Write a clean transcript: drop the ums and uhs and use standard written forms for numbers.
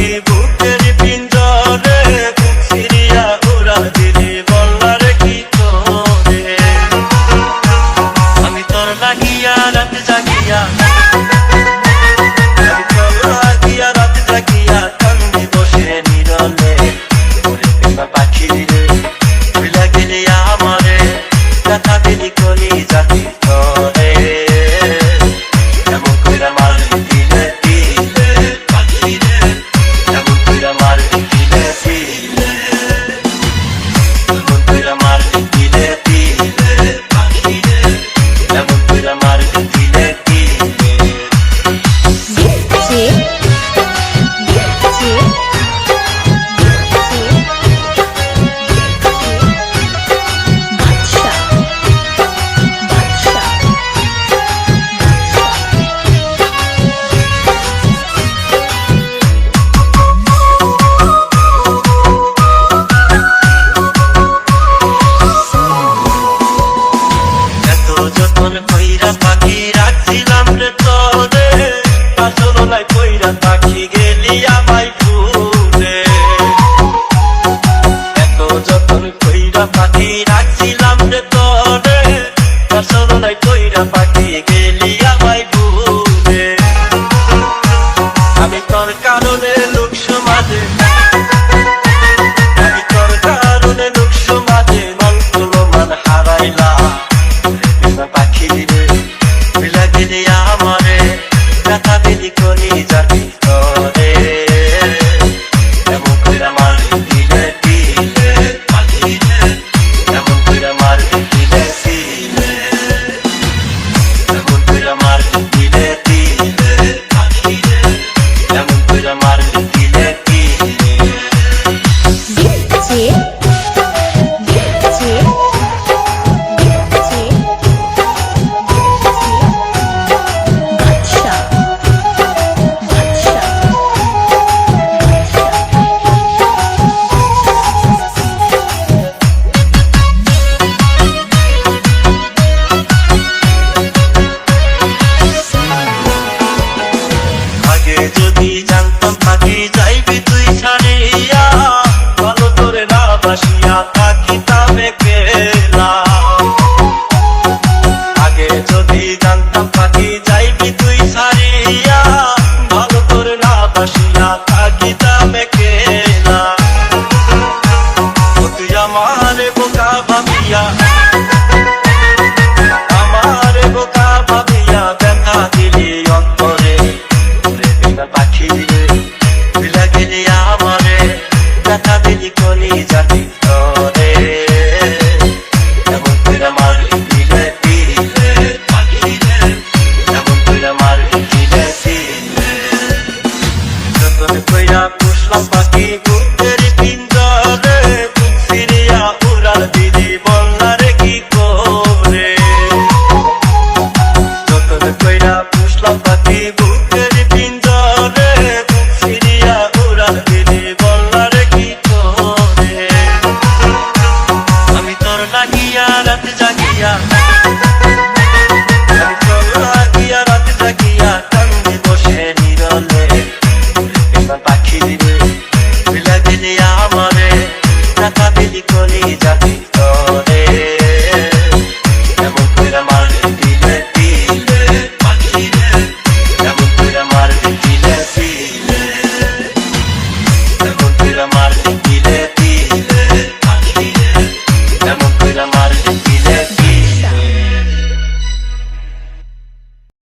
পাখি বুকের পিঞ্জরে বুক ফিরিয়া উড়া দিলি বললার কি করে আমি তোর লাগিয়া রাত জাগিয়া আমি তোর লাগিয়া রাত জাগিয়া কান্দি বসে নীরলে পাখি রে ভুলা গেলি আমারে কথা দিলি কলি জাতি তোরে এমন কইরা মারলি দিলে দিলে পাখি রে এমন কইরা মারলি দিলে দিলে এমন কইরা মারলি দিলে দিলে পাখি রে এমন কইরা মারলি দিলে দিলে পাখি রাখছিলাম রে তোরে আসলো নাই কইরা পাখি গেলি আমায় ভুলে এত যতন কইরা পাখি রাখছিলাম রে তোরে আসলো নাই কইরা পাখি গেলি আমায় ভুলে আমি তোর কারণে লোক সমাজে আমি তোর কারণে লোক সমাজে মন তুলো মান হারাইলাম পাখি রে ভুলা গেলি আমারে কথা দিলি কলি জাতি তোরে এমন কইরা মারলি দিলে দিলে পাখি রে এমন কইরা মারলি দিলে দিলে এমন কইরা মারলি দিলে দিলে পাখি রে এমন কইরা মারলি দিলে দিলে যদি জানতাম পাখি যাইবি তুই ছাড়িয়া ভালো তোরে না বাসিয়া থাকিতাম একলা আগে যদি জানতাম পাখি যাইবি তুই ছাড়িয়া ভালো তোরে না বাসিয়া থাকিতাম একলা তুই আমারে বোকা ভাবিয়া আমারে বোকা ভাবিয়া দেখা দিলি অন্তরে পাখি রে ভুলা গেলি আমারে কথা দিলি কলি জাতি তোরে এমন কইরা মারলি দিলে দিলে পাখি রে এমন কইরা মারলি দিলে দিলে যতন কইরা পুষলাম পাখি বুকের পিঞ্জরে বুক ফিরিয়া উড়াল দিলি বললারে কি করে যতন কইরা পুষলাম পাখি বুকের পিঞ্জরে বুক ফিরিয়া উড়াল দিলি বললারে কি করে আমি তোর লাগিয়া রাত জাগিয়া আমি তোর লাগিয়া রাত জাগিয়া কান্দি বসে নীরলে পাখি রে ভুলা গেলি আমারে কথা দিলি কলি জাতি তোরে